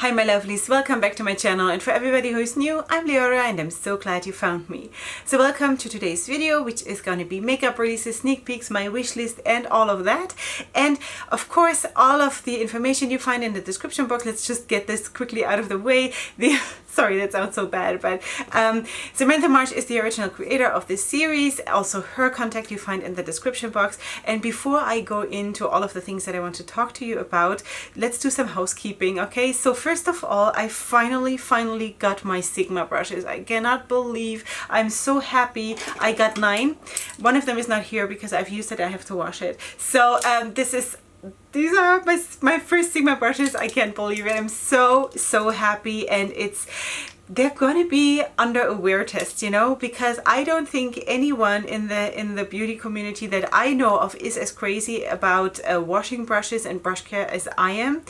Hi my lovelies, welcome back to my channel, and for everybody who is new, I'm Leorah and I'm so glad you found me. So welcome to today's video, which is going to be makeup releases, sneak peeks, my wish list and all of that. And of course all of the information you find in the description box. Let's just get this quickly out of the way. Sorry, that sounds so bad, but Samantha Marsh is the original creator of this series. Also her contact you find in the description box. And before I go into all of the things that I want to talk to you about, let's do some housekeeping, okay? So first of all, I finally got my Sigma brushes. I cannot believe, I'm so happy. I got 9. One of them is not here because I've used it, I have to wash it. So these are my first Sigma brushes. I can't believe it. I'm so happy, and they're going to be under a wear test, you know, because I don't think anyone in the beauty community that I know of is as crazy about washing brushes and brush care as I am.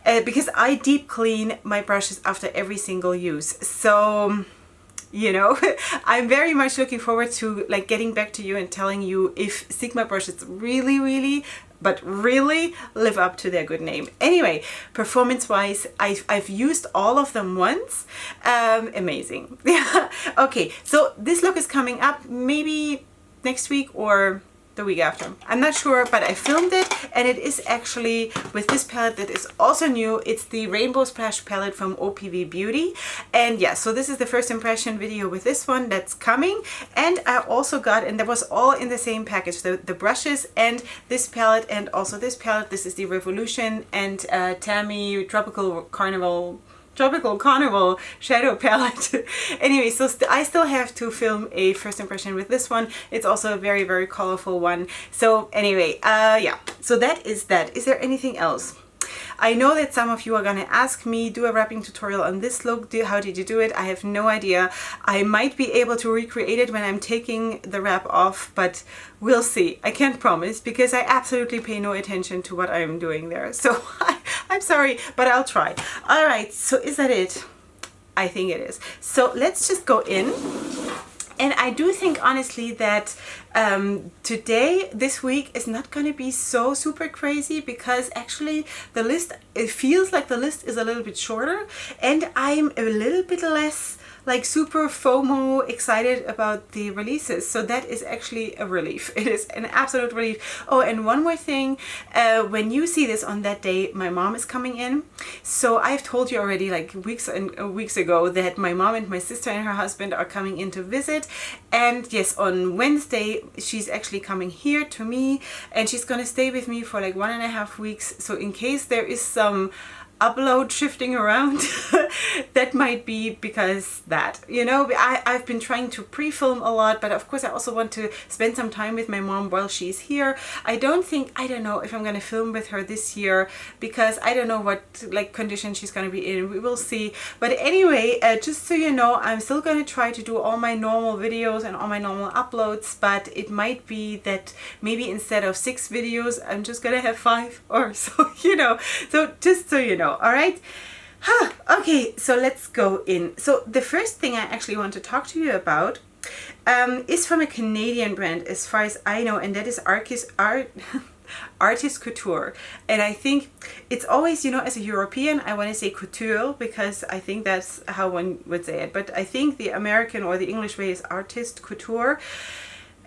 Because I deep clean my brushes after every single use. So, you know, I'm very much looking forward to like getting back to you and telling you if Sigma brushes really live up to their good name. Anyway, performance wise, I've used all of them once. Amazing. Okay, so this look is coming up maybe next week or the week after. I'm not sure, but I filmed it, and it is actually with this palette that is also new. It's the Rainbow Splash palette from OPV Beauty. And yeah, so this is the first impression video with this one that's coming. And I also got, and that was all in the same package, the brushes and this palette and also this palette. This is the Revolution and Tammy Tropical Carnival shadow palette. Anyway, so I still have to film a first impression with this one. It's also a very colorful one. So anyway, yeah, so that is that. Is there anything else? I know that some of you are gonna ask me, do a wrapping tutorial on this look. How did you do it? I have no idea. I might be able to recreate it when I'm taking the wrap off, but we'll see. I can't promise because I absolutely pay no attention to what I'm doing there. So I'm sorry, but I'll try. All right, so is that it? I think it is. So let's just go in. And I do think honestly that today, this week, is not going to be so super crazy because actually the list, it feels like the list is a little bit shorter, and I'm a little bit less like super FOMO excited about the releases. So that is actually a relief. It is an absolute relief. Oh, and one more thing, when you see this on that day, my mom is coming in. So I've told you already like weeks ago that my mom and my sister and her husband are coming in to visit. And yes, on Wednesday, she's actually coming here to me, and she's gonna stay with me for like 1.5 weeks. So in case there is some upload shifting around, that might be because that, you know, I've been trying to pre-film a lot, but of course I also want to spend some time with my mom while she's here. I don't know if I'm gonna film with her this year because I don't know what like condition she's gonna be in. We will see. But anyway, just so you know, I'm still gonna try to do all my normal videos and all my normal uploads, but it might be that maybe instead of 6 videos, I'm just gonna have 5 or so, you know. So just so you know. All right. Okay, so let's go in. So the first thing I actually want to talk to you about is from a Canadian brand as far as I know, and that is Artist Couture. And I think it's always, you know, as a European, I want to say couture because I think that's how one would say it, but I think the American or the English way is Artist Couture.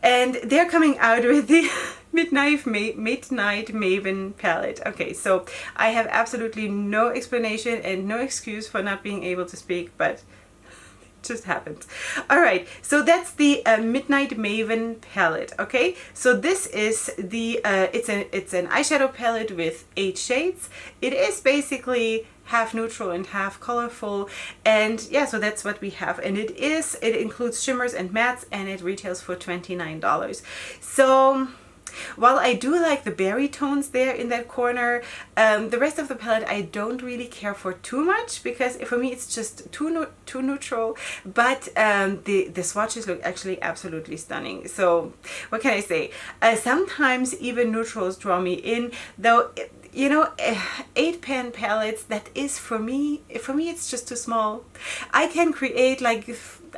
And they're coming out with the Midnight Maven palette. Okay, so I have absolutely no explanation and no excuse for not being able to speak, but it just happens. All right, so that's the Midnight Maven palette. Okay, so this is the it's an eyeshadow palette with 8 shades. It is basically half neutral and half colorful, and yeah, so that's what we have. And it includes shimmers and mattes, and it retails for $29. So while I do like the berry tones there in that corner, the rest of the palette I don't really care for too much because for me it's just too neutral. But the swatches look actually absolutely stunning. So what can I say? Sometimes even neutrals draw me in, though. You know, 8-pan palettes, that is for me it's just too small. I can create like,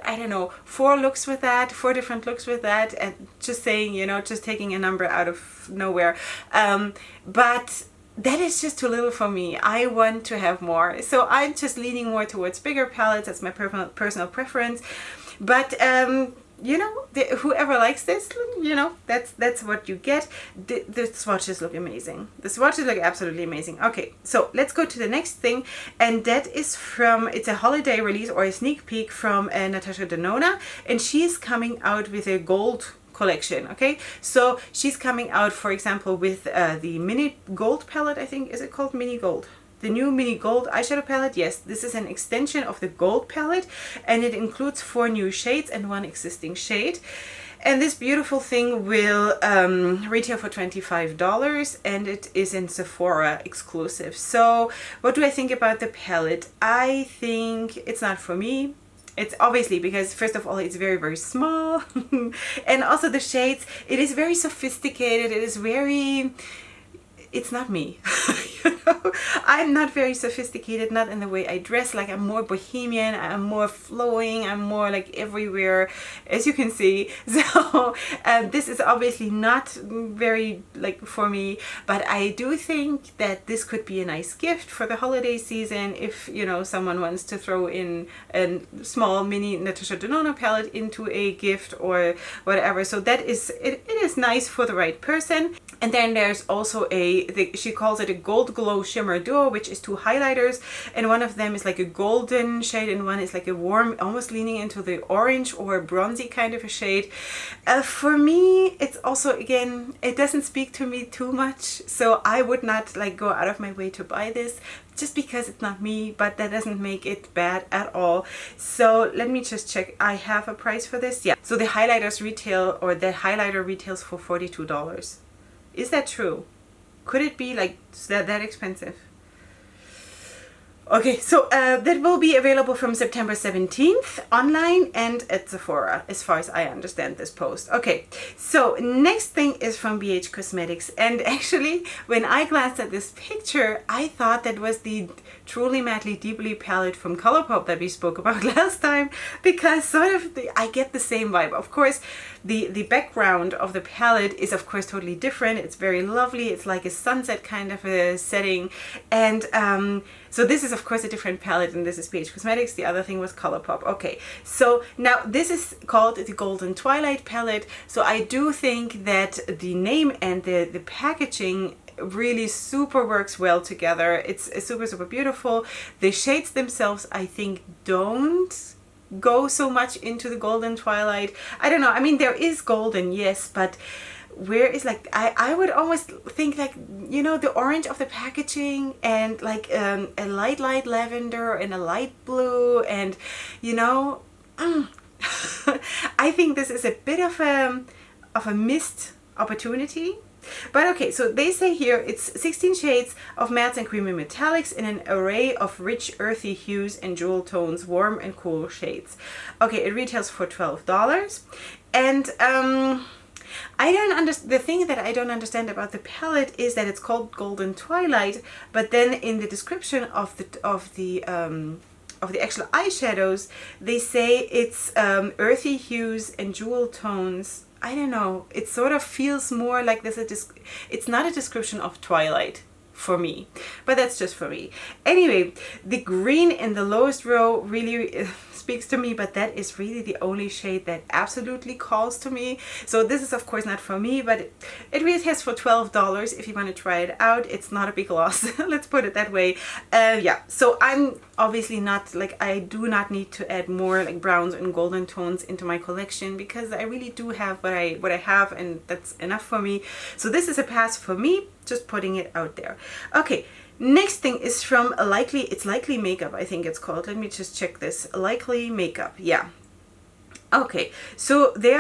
I don't know, 4 looks with that, 4 different looks with that, and just saying, you know, just taking a number out of nowhere. But that is just too little for me. I want to have more. So I'm just leaning more towards bigger palettes. That's my personal preference. But you know, whoever likes this, you know, that's what you get. The swatches look amazing. The swatches look absolutely amazing. Okay, so let's go to the next thing, and that is from, it's a holiday release or a sneak peek from Natasha Denona, and she's coming out with a gold collection. Okay, so she's coming out, for example, with the mini gold palette. I think, is it called mini gold? The new mini gold eyeshadow palette. Yes, this is an extension of the gold palette, and it includes 4 new shades and 1 existing shade. And this beautiful thing will retail for $25, and it is in Sephora exclusive. So what do I think about the palette? I think it's not for me. It's obviously because, first of all, it's very, very small. And also the shades, it is very sophisticated. It is very, it's not me. You know, I'm not very sophisticated, not in the way I dress. Like, I'm more bohemian, I'm more flowing, I'm more like everywhere, as you can see. So this is obviously not very like for me, but I do think that this could be a nice gift for the holiday season if, you know, someone wants to throw in a small mini Natasha Denona palette into a gift or whatever. So that is, it is nice for the right person. And then there's also she calls it a gold glow shimmer duo, which is 2 highlighters, and one of them is like a golden shade and one is like a warm, almost leaning into the orange or bronzy kind of a shade. For me, it's also, again, it doesn't speak to me too much, so I would not like go out of my way to buy this just because it's not me, but that doesn't make it bad at all. So let me just check. I have a price for this. Yeah, so the highlighters retail, or the highlighter retails for $42. Is that true? Could it be like that expensive? Okay, so that will be available from September 17th online and at Sephora, as far as I understand this post. Okay, so next thing is from BYL Cosmetics, and actually when I glanced at this picture, I thought that was the Truly Madly Deeply palette from ColourPop that we spoke about last time, because sort of I get the same vibe. Of course, the background of the palette is of course totally different. It's very lovely. It's like a sunset kind of a setting, and so this is of course a different palette, and this is BYL Cosmetics. The other thing was ColourPop. Okay, so now this is called the Golden Twilight palette. So I do think that the name and the packaging really super works well together. It's super beautiful. The shades themselves, I think, don't go so much into the Golden Twilight. I don't know. I mean, there is golden, yes, but where is like, I would almost think like, you know, the orange of the packaging and like a light lavender and a light blue, and you know, I think this is a bit of a missed opportunity. But okay, so they say here it's 16 shades of mattes and creamy metallics in an array of rich earthy hues and jewel tones, warm and cool shades. Okay, it retails for $12. And I don't understand. The thing that I don't understand about the palette is that it's called Golden Twilight, but then in the description of the actual eyeshadows, they say it's earthy hues and jewel tones. I don't know. It sort of feels more like it's not a description of Twilight for me, but that's just for me. Anyway, the green in the lowest row really speaks to me, but that is really the only shade that absolutely calls to me. So this is of course not for me, but it retails for $12 if you want to try it out. It's not a big loss. Let's put it that way. Yeah, so I'm obviously not like, I do not need to add more like browns and golden tones into my collection, because I really do have what I have, and that's enough for me. So this is a pass for me, just putting it out there. Okay, next thing is from it's Likely Makeup, I think it's called. Let me just check this. Likely Makeup, yeah. Okay, so they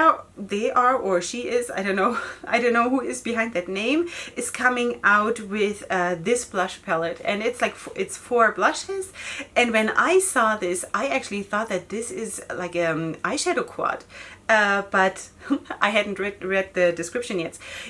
are, or she is, I don't know, I don't know who is behind that name, is coming out with this blush palette, and it's like, it's 4 blushes. And when I saw this, I actually thought that this is like eyeshadow quad, but I hadn't read the description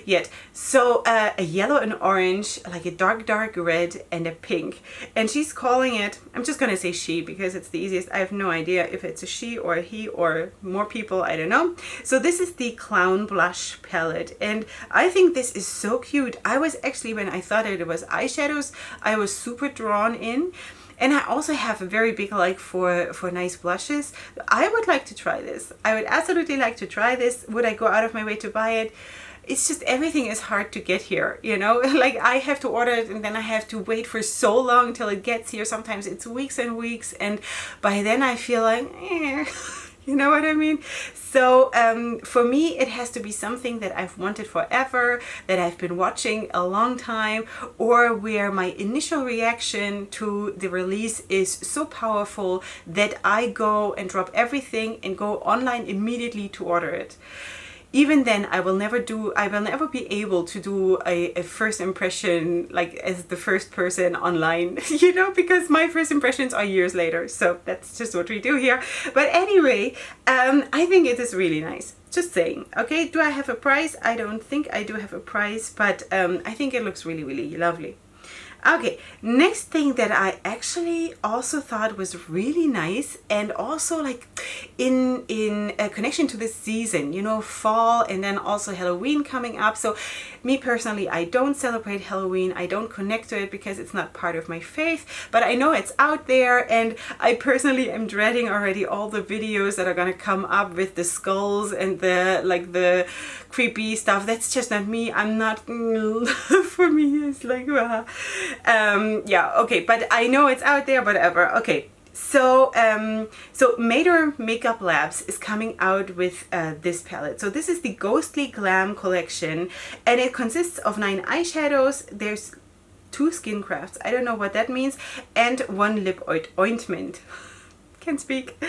yet. So a yellow and orange, like a dark red and a pink, and she's calling it, I'm just gonna say she because it's the easiest. I have no idea if it's a she or a he or more people, I don't know. So this is the Clown Blush palette, and I think this is so cute. I was actually, when I thought it was eyeshadows, I was super drawn in. And I also have a very big like for nice blushes. I would like to try this. I would absolutely like to try this. Would I go out of my way to buy it? It's just everything is hard to get here, you know? Like I have to order it and then I have to wait for so long till it gets here. Sometimes it's weeks and weeks, and by then I feel like, you know what I mean? So for me, it has to be something that I've wanted forever, that I've been watching a long time, or where my initial reaction to the release is so powerful that I go and drop everything and go online immediately to order it. Even then, I will never be able to do a first impression like as the first person online, you know, because my first impressions are years later. So that's just what we do here. But anyway, I think it is really nice. Just saying. Okay, do I have a price? I don't think I do have a price, but I think it looks really, really lovely. Okay, next thing that I actually also thought was really nice, and also like in a connection to this season, you know, fall and then also Halloween coming up. So me personally, I don't celebrate Halloween. I don't connect to it because it's not part of my faith, but I know it's out there, and I personally am dreading already all the videos that are gonna come up with the skulls and the creepy stuff. That's just not me. I'm not for me it's like yeah, okay, but I know it's out there, whatever. Okay, so so Maeder Makeup Labs is coming out with this palette. So this is the Ghostly Glam collection, and it consists of 9 eyeshadows. There's 2 skin crafts, I don't know what that means, and 1 lip ointment. Can speak.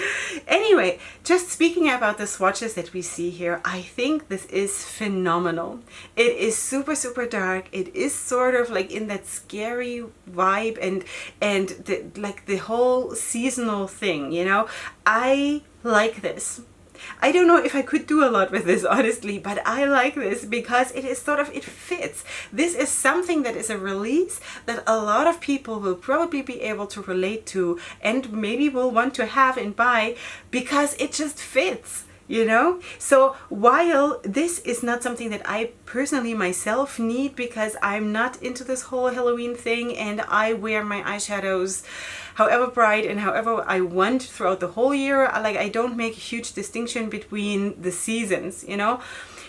Anyway, just speaking about the swatches that we see here, I think this is phenomenal. It is super, super dark. It is sort of like in that scary vibe, and the whole seasonal thing, you know. I like this. I don't know if I could do a lot with this, honestly, but I like this because it is sort of, it fits. This is something that is a release that a lot of people will probably be able to relate to and maybe will want to have and buy because it just fits. You know, so while this is not something that I personally myself need because I'm not into this whole Halloween thing, and I wear my eyeshadows however bright and however I want throughout the whole year, like I don't make a huge distinction between the seasons, you know.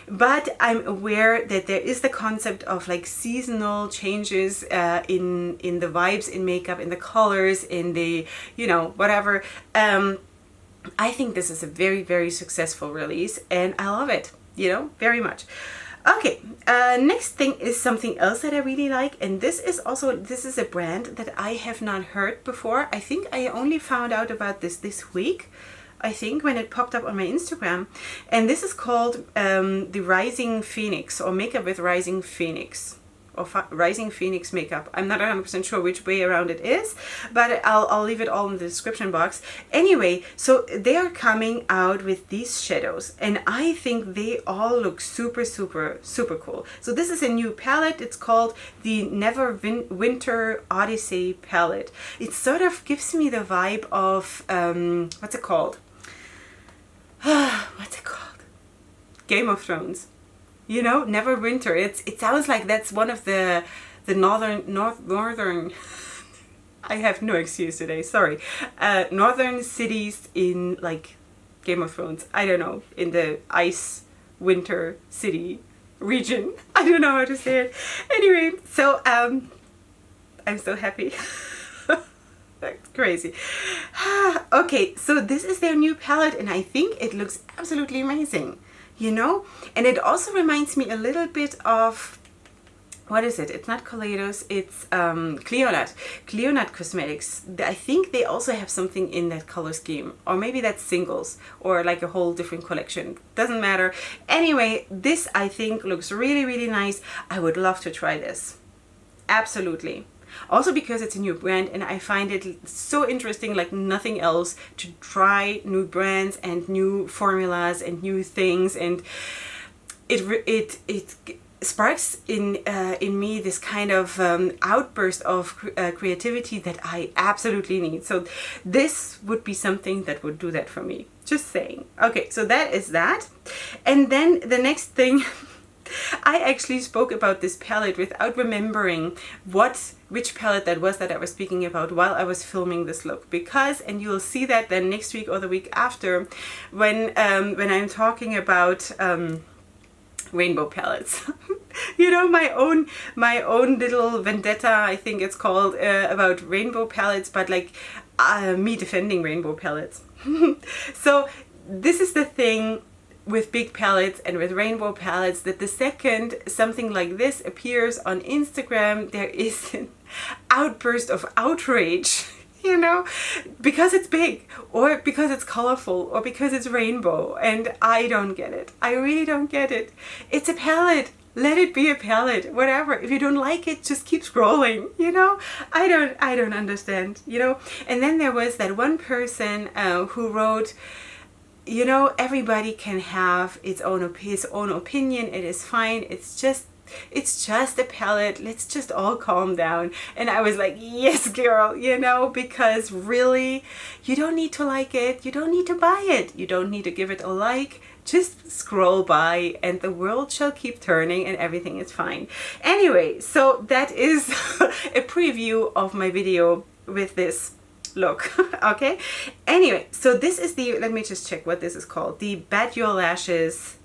But I'm aware that there is the concept of like seasonal changes in the vibes in makeup, in the colors, in the, you know, whatever. I think this is a very, very successful release, and I love it, you know, very much. Okay, next thing is something else that I really like, and this is a brand that I have not heard before. I think I only found out about this week, I think, when it popped up on my Instagram, and this is called the Rising Phoenix, or Makeup with Rising Phoenix. Or Rising Phoenix makeup. I'm not 100% sure which way around it is, but I'll leave it all in the description box. Anyway, so they are coming out with these shadows, and I think they all look super, super, super cool. So this is a new palette. It's called the Winter Odyssey palette. It sort of gives me the vibe of what's it called? What's it called? Game of Thrones. You know, Neverwinter. It sounds like that's one of the northern I have no excuse today, sorry. Northern cities in like Game of Thrones. I don't know, in the ice winter city region. I don't know how to say it. Anyway, so I'm so happy. That's crazy. Okay, so this is their new palette, and I think it looks absolutely amazing. You know, and it also reminds me a little bit of, what is it? It's not Kaleidos, it's Cleonut Cosmetics. I think they also have something in that color scheme, or maybe that's singles, or like a whole different collection. Doesn't matter. Anyway, this I think looks really, really nice. I would love to try this. Absolutely. Also because it's a new brand, and I find it so interesting, like nothing else, to try new brands and new formulas and new things, and it sparks in me this kind of outburst of creativity that I absolutely need. So this would be something that would do that for me. Just saying. Okay, so that is that. And then the next thing, I actually spoke about this palette without remembering which palette that was that I was speaking about while I was filming this look, because, and you'll see that then next week or the week after when I'm talking about rainbow palettes. You know, my own little vendetta, I think it's called, about rainbow palettes, but like me defending rainbow palettes. So this is the thing with big palettes and with rainbow palettes, that the second something like this appears on Instagram, there is an outburst of outrage. You know, because it's big, or because it's colorful, or because it's rainbow, and I don't get it. I really don't get it. It's a palette. Let it be a palette. Whatever. If you don't like it, just keep scrolling. You know, I don't understand. You know. And then there was that one person who wrote, you know, everybody can have his own opinion. It is fine. It's just a palette. Let's just all calm down. And I was like, yes, girl, you know, because really, you don't need to like it. You don't need to buy it. You don't need to give it a like. Just scroll by and the world shall keep turning and everything is fine. Anyway, so that is a preview of my video with this look. Okay. Anyway, so this is the, let me just check what this is called. The BYL Lashes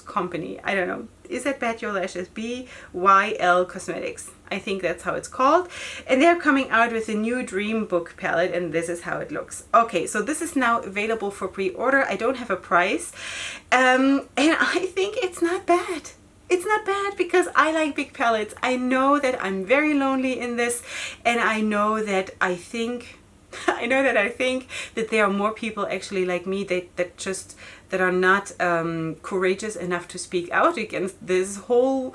company. I don't know. Is that BYL Lashes? BYL Cosmetics. I think that's how it's called. And they're coming out with a new Dream Book palette, and this is how it looks. Okay, so this is now available for pre-order. I don't have a price. And I think it's not bad. It's not bad because I like big palettes. I know that I'm very lonely in this, and I know that I think that there are more people actually like me that are not courageous enough to speak out against this whole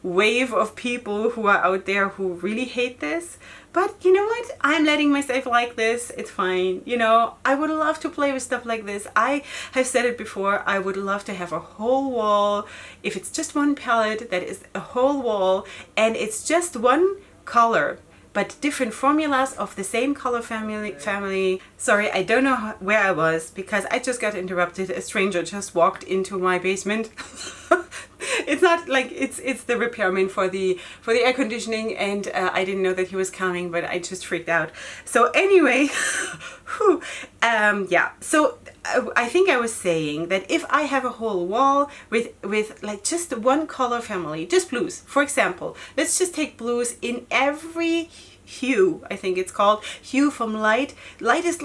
wave of people who are out there who really hate this. But you know what? I'm letting myself like this. It's fine. You know, I would love to play with stuff like this. I have said it before. I would love to have a whole wall. If it's just one palette, that is a whole wall, and it's just one color, but different formulas of the same color family. Sorry, I don't know where I was because I just got interrupted. A stranger just walked into my basement. It's not like it's the repairman for the air conditioning, and I didn't know that he was coming, but I just freaked out. So anyway, yeah. So I think I was saying that if I have a whole wall with like just one color family, just blues, for example, let's just take blues in every hue, I think it's called, hue from lightest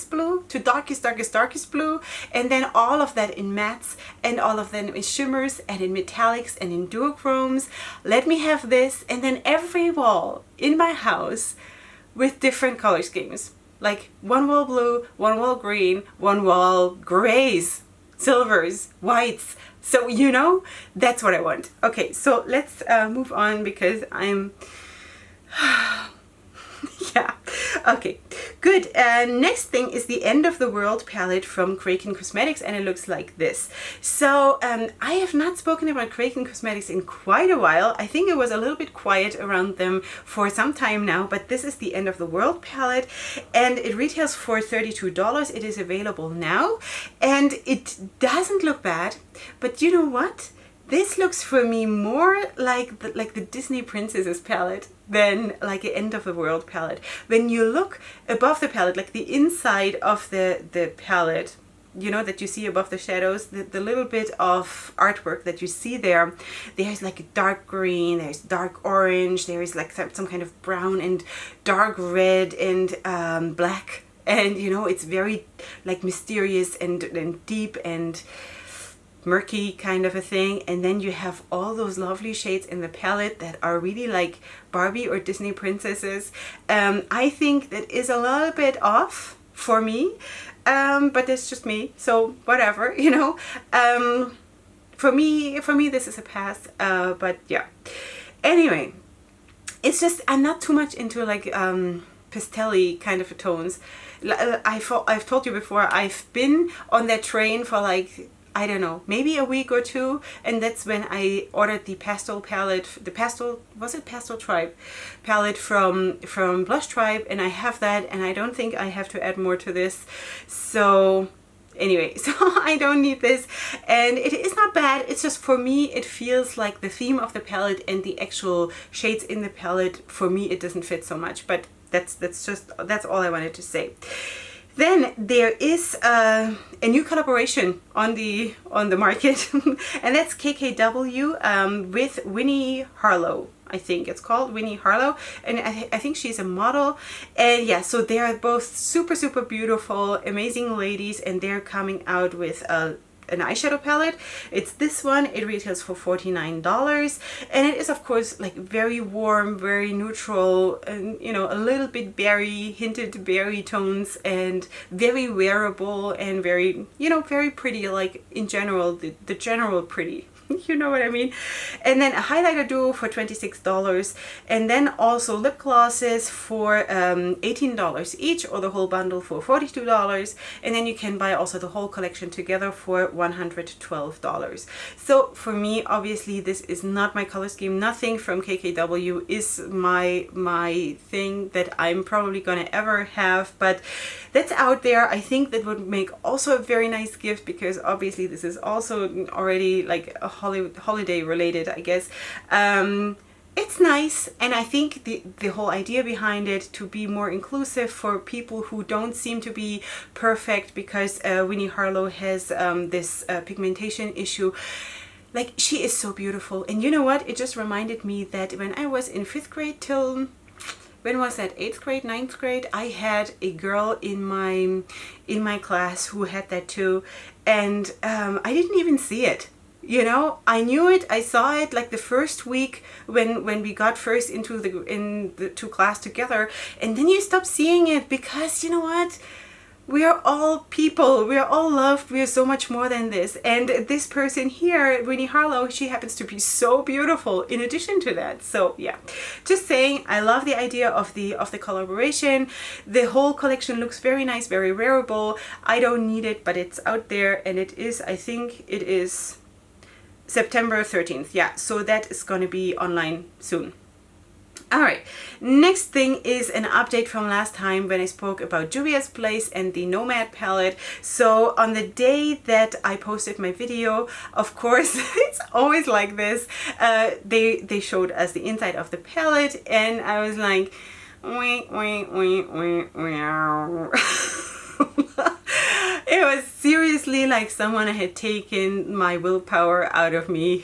blue to darkest blue, and then all of that in mattes, and all of them in shimmers and in metallics and in duochromes. Let me have this, and then every wall in my house with different color schemes. Like one wall blue, one wall green, one wall grays, silvers, whites. So, you know, that's what I want. Okay, so let's move on because I'm... yeah, okay, good. Next thing is the End of the World palette from Craking Cosmetics, and it looks like this. So I have not spoken about Craking Cosmetics in quite a while. I think it was a little bit quiet around them for some time now, but this is the End of the World palette, and it retails for $32. It is available now, and it doesn't look bad, but you know what? This looks for me more like the Disney Princesses palette than like an End of the World palette. When you look above the palette, like the inside of the palette, you know, that you see above the shadows, the little bit of artwork that you see there, there's like a dark green, there's dark orange, there is like some kind of brown and dark red and black. And, you know, it's very like mysterious and deep and murky kind of a thing. And then you have all those lovely shades in the palette that are really like Barbie or Disney princesses. I think that is a little bit off for me, but it's just me, so whatever, you know. For me this is a pass, but yeah. Anyway, it's just, I'm not too much into like pastel-y kind of tones. I've told you before, I've been on that train for like, I don't know, maybe a week or two, and that's when I ordered the pastel palette, the pastel, was it Pastel Tribe palette from Blush Tribe, and I have that, and I don't think I have to add more to this. So anyway, so I don't need this, and it is not bad. It's just, for me, it feels like the theme of the palette and the actual shades in the palette, for me, it doesn't fit so much, but that's all I wanted to say. Then there is a new collaboration on the market, and that's KKW with Winnie Harlow. I think it's called Winnie Harlow, and I think she's a model. And yeah, so they are both super, super beautiful, amazing ladies, and they're coming out with an eyeshadow palette. It's this one. It retails for $49, and it is, of course, like very warm, very neutral, and you know, a little bit berry, hinted berry tones, and very wearable, and very, you know, very pretty, like in general, the general pretty. You know what I mean? And then a highlighter duo for $26, and then also lip glosses for $18 each, or the whole bundle for $42, and then you can buy also the whole collection together for $112. So for me, obviously, this is not my color scheme. Nothing from KKW is my thing that I'm probably gonna ever have, but that's out there. I think that would make also a very nice gift, because obviously this is also already like a holiday related, I guess. It's nice, and I think the whole idea behind it to be more inclusive for people who don't seem to be perfect, because Winnie Harlow has this pigmentation issue. Like, she is so beautiful, and you know what? It just reminded me that when I was in 5th grade till, when was that, 8th grade, 9th grade, I had a girl in my class who had that too, and I didn't even see it. You know, I knew it, I saw it like the first week when we got first into to class together, and then you stop seeing it, because you know what? We are all people, we are all loved, we are so much more than this. And this person here, Winnie Harlow, she happens to be so beautiful in addition to that. So yeah, just saying, I love the idea of the collaboration. The whole collection looks very nice, very wearable. I don't need it, but it's out there, and it is, I think it is September 13th. Yeah, so that is going to be online soon. Alright, next thing is an update from last time when I spoke about Juvia's Place and the Nomad palette. So on the day that I posted my video, of course, it's always like this, they showed us the inside of the palette, and I was like, wink, wink, wink, wink, meow. It was seriously like someone had taken my willpower out of me.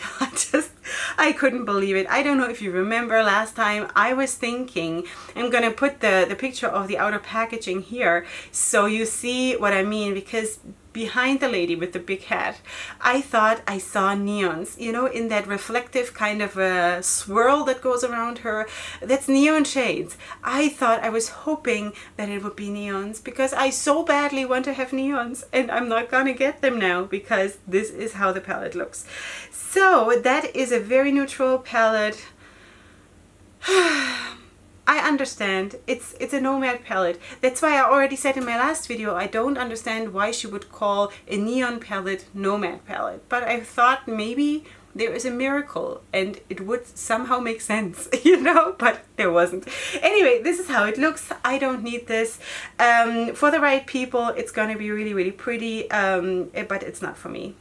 I couldn't believe it. I don't know if you remember last time, I was thinking, I'm gonna put the picture of the outer packaging here so you see what I mean, because behind the lady with the big hat, I thought I saw neons, you know, in that reflective kind of a swirl that goes around her. That's neon shades. I thought, I was hoping that it would be neons, because I so badly want to have neons, and I'm not gonna get them now, because this is how the palette looks. So that is a very neutral palette. I understand, it's a Nomad palette. That's why I already said in my last video, I don't understand why she would call a neon palette Nomad palette. But I thought maybe there is a miracle and it would somehow make sense, you know, but there wasn't. Anyway, this is how it looks. I don't need this. For the right people, it's gonna be really, really pretty, but it's not for me.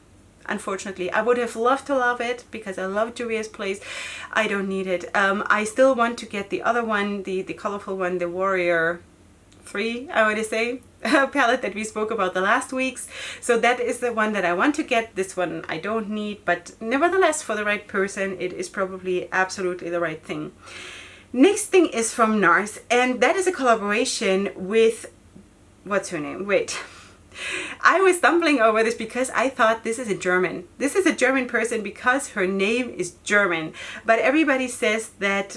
Unfortunately, I would have loved to love it, because I love Juvia's Place. I don't need it. I still want to get the other one, the colorful one, the Warrior 3, I want to say, palette that we spoke about the last weeks. So that is the one that I want to get. This one I don't need, but nevertheless, for the right person, it is probably absolutely the right thing. Next thing is from NARS, and that is a collaboration with, what's her name? Wait. I was stumbling over this because I thought this is a German. This is a German person because her name is German. But everybody says that,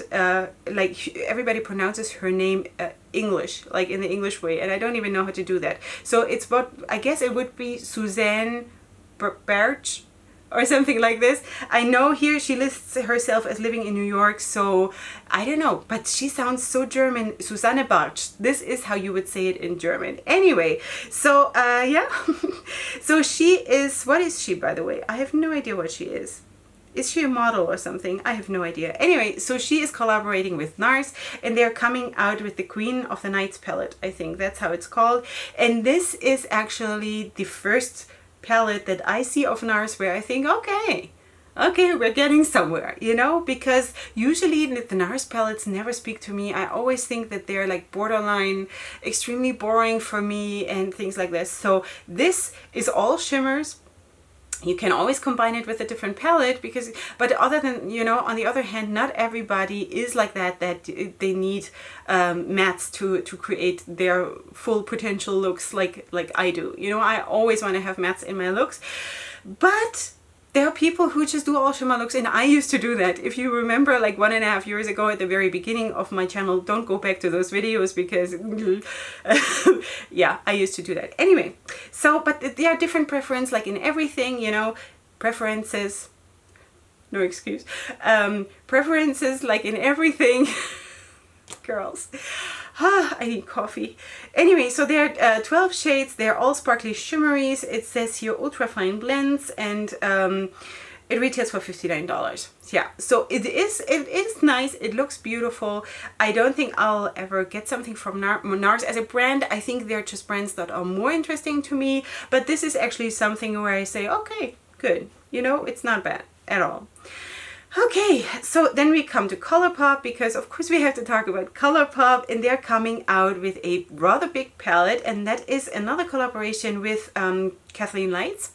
like, everybody pronounces her name English, like in the English way. And I don't even know how to do that. So it's what, I guess it would be Suzanne Berch, or something like this. I know here she lists herself as living in New York, so I don't know, but she sounds so German. Susanne Bartsch. This is how you would say it in German. Anyway, so yeah. So she is, what is she, by the way? I have no idea what she is. Is she a model or something? I have no idea. Anyway, so she is collaborating with NARS, and they're coming out with the Queen of the Nights palette. I think that's how it's called. And this is actually the first palette that I see of NARS where I think, okay, we're getting somewhere, you know, because usually the NARS palettes never speak to me. I always think that they're like borderline, extremely boring for me and things like this. So this is all shimmers. You can always combine it with a different palette because, but other than, you know, on the other hand, not everybody is like that they need mattes to create their full potential looks like I do. You know, I always want to have mattes in my looks, but there are people who just do all shimmer looks, and I used to do that. If you remember, like 1.5 years ago at the very beginning of my channel, don't go back to those videos because yeah, I used to do that. Anyway, so, but there are different preferences, like in everything, you know, preferences, no excuse, preferences like in everything. Girls, I need coffee. Anyway, so there are 12 shades. They're all sparkly shimmeries. It says here ultra fine blends, and it retails for $59. Yeah, so it is nice. It looks beautiful. I don't think I'll ever get something from NARS as a brand. I think they're just brands that are more interesting to me, but this is actually something where I say, okay, good. You know, it's not bad at all. Okay, so then we come to ColourPop, because of course we have to talk about ColourPop, and they're coming out with a rather big palette, and that is another collaboration with Kathleen Lights.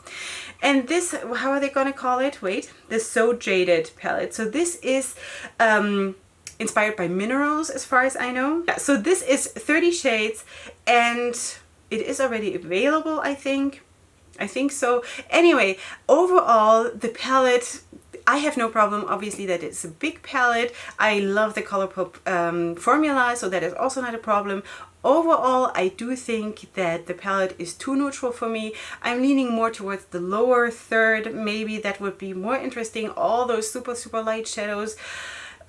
And this, how are they gonna call it? Wait, the So Jaded palette. So this is inspired by minerals, as far as I know. Yeah, so this is 30 shades, and it is already available, I think. I think so. Anyway, overall, the palette, I have no problem, obviously, that it's a big palette. I love the ColourPop formula, so that is also not a problem. Overall, I do think that the palette is too neutral for me. I'm leaning more towards the lower third. Maybe that would be more interesting. All those super, super light shadows.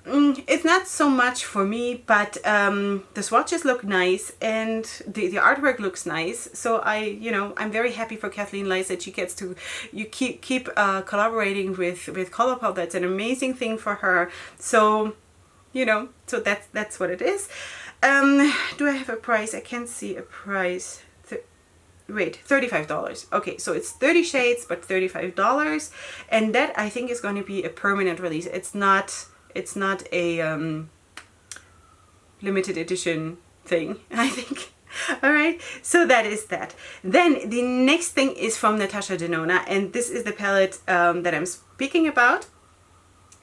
It's not so much for me, but the swatches look nice, and the artwork looks nice. So I'm very happy for Kathleen Lights that she gets to keep collaborating with ColourPop. That's an amazing thing for her. So, you know, so that's what it is. Do I have a price? I can't see a price. Wait, $35. Okay, so it's 30 shades, but $35, and that I think is going to be a permanent release. It's not a limited edition thing, I think. All right, so that is that. Then the next thing is from Natasha Denona, and this is the palette that I'm speaking about.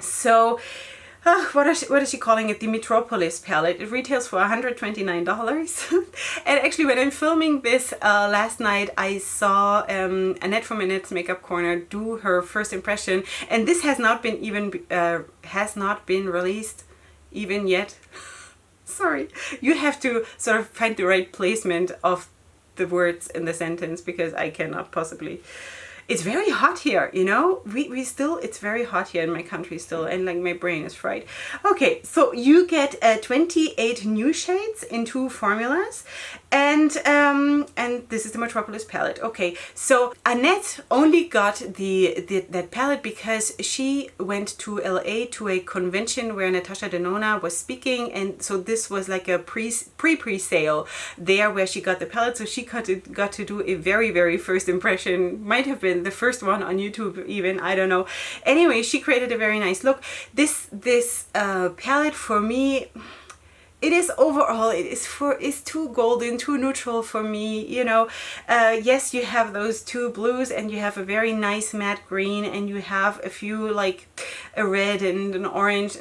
So what is she calling it? The Metropolis palette. It retails for $129. And actually, when I'm filming this last night, I saw Annette from Annette's Makeup Corner do her first impression, and this has not been released even yet. Sorry, you have to sort of find the right placement of the words in the sentence, because I cannot possibly. It's very hot here, you know, it's very hot here in my country still, and like my brain is fried. Okay, so you get 28 new shades in 2 formulas, and this is the Metropolis palette. Okay, so Annette only got that palette because she went to LA to a convention where Natasha Denona was speaking, and so this was like a pre-sale there where she got the palette, so she got to do a very first impression. Might have been the first one on YouTube even, I don't know. Anyway, she created a very nice look. This palette for me, it is overall, it's too golden, too neutral for me, you know. Yes, you have those 2 blues, and you have a very nice matte green, and you have a few like a red and an orange,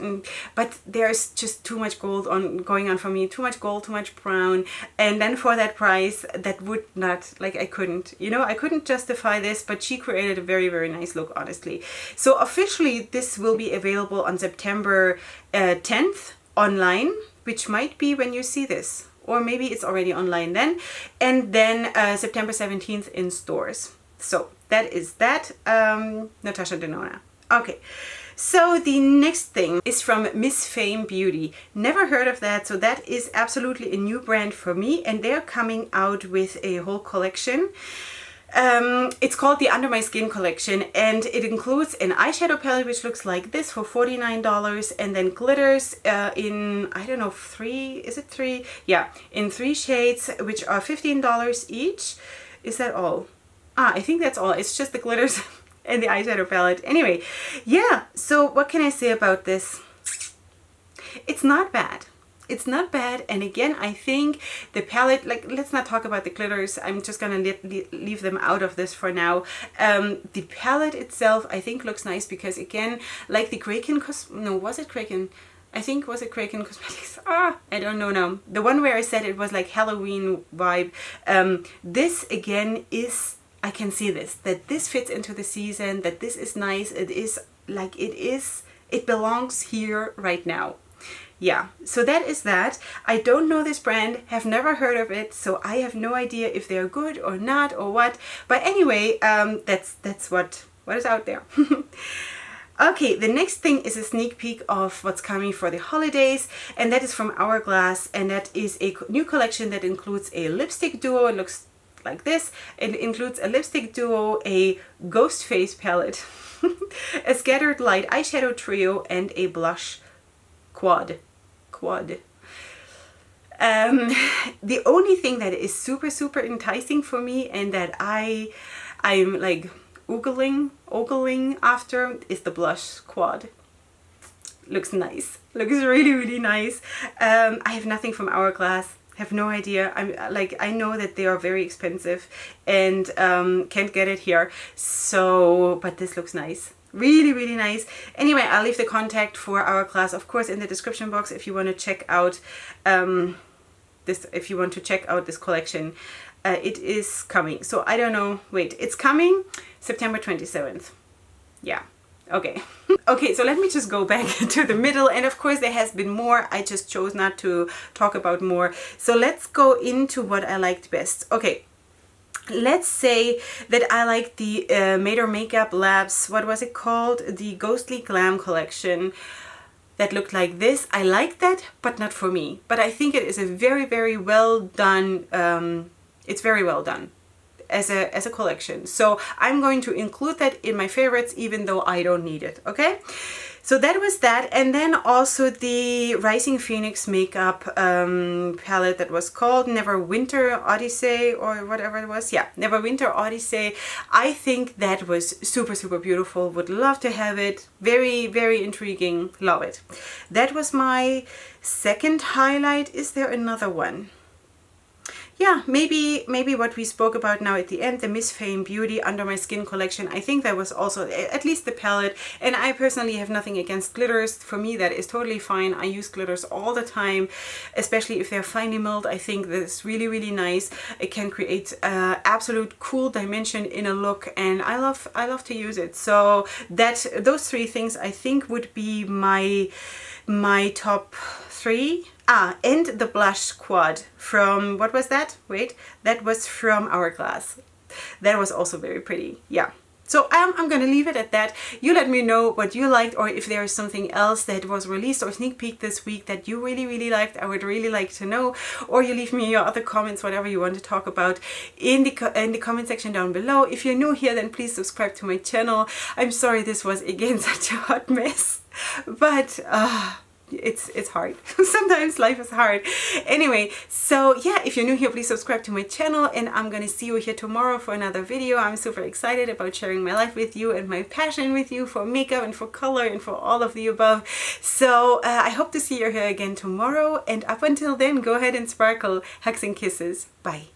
but there's just too much gold going on for me, too much gold, too much brown. And then for that price, that would not, like, I couldn't justify this, but she created a very nice look, honestly. So officially this will be available on September 10th online, which might be when you see this, or maybe it's already online then, and then September 17th in stores. So that is that. Natasha Denona. Okay. So the next thing is from Miss Fame Beauty. Never heard of that, so that is absolutely a new brand for me, and they're coming out with a whole collection. It's called the Under My Skin collection, and it includes an eyeshadow palette which looks like this for $49, and then glitters in, I don't know, three? Yeah, in 3 shades, which are $15 each. Is that all? I think that's all. It's just the glitters and the eyeshadow palette. Anyway, yeah, so what can I say about this? It's not bad. It's not bad, and again, I think the palette, like, let's not talk about the glitters. I'm just gonna leave them out of this for now. The palette itself, I think, looks nice because, again, like the Craking was it Craking? I think, was it Craking Cosmetics? I don't know now. The one where I said it was like Halloween vibe. This, again, is, I can see this, that this fits into the season, that this is nice. It is, like, it belongs here right now. Yeah, so that is that. I don't know this brand, have never heard of it, so I have no idea if they're good or not or what. But anyway, that's what is out there. Okay, the next thing is a sneak peek of what's coming for the holidays, and that is from Hourglass, and that is a new collection that includes a lipstick duo. It looks like this. It includes a lipstick duo, a ghost face palette, a scattered light eyeshadow trio, and a blush quad. The only thing that is super enticing for me and that I'm like ogling after is the blush quad. Looks nice. Looks really nice. I have nothing from Hourglass. Have no idea. I know that they are very expensive and can't get it here. So, but this looks nice. Really nice. Anyway, I'll leave the contact for Hourglass, of course, in the description box if you want to check out this collection. It is coming. So I don't know. Wait, it's coming September 27th. Yeah. Okay. Okay, so let me just go back to the middle, and of course there has been more. I just chose not to talk about more. So let's go into what I liked best. Okay. Let's say that I like the Maeder Makeup Labs, what was it called? The Ghostly Glam collection that looked like this. I like that, but not for me. But I think it is a very well done, it's very well done as a collection. So I'm going to include that in my favorites, even though I don't need it, okay? So that was that, and then also the Rising Phoenix makeup palette that was called Neverwinter Odyssey or whatever it was. Yeah, Neverwinter Odyssey. I think that was super beautiful. Would love to have it. Very intriguing. Love it. That was my second highlight. Is there another one? Yeah, maybe what we spoke about now at the end, the Miss Fame Beauty Under My Skin collection. I think that was also at least the palette, and I personally have nothing against glitters. For me, that is totally fine. I use glitters all the time, especially if they're finely milled. I think that's really nice. It can create absolute cool dimension in a look, and I love to use it. So those 3 things I think would be my top 3. And the blush quad from, what was that? Wait, that was from Hourglass. That was also very pretty. Yeah. So I'm gonna leave it at that. You let me know what you liked, or if there is something else that was released or sneak peek this week that you really liked. I would really like to know. Or you leave me your other comments, whatever you want to talk about in the comment section down below. If you're new here, then please subscribe to my channel. I'm sorry this was again such a hot mess, but it's hard. Sometimes life is hard. Anyway, so yeah, if you're new here, please subscribe to my channel, and I'm gonna see you here tomorrow for another video. I'm super excited about sharing my life with you and my passion with you for makeup and for color and for all of the above. So I hope to see you here again tomorrow, and up until then, go ahead and sparkle. Hugs and kisses. Bye.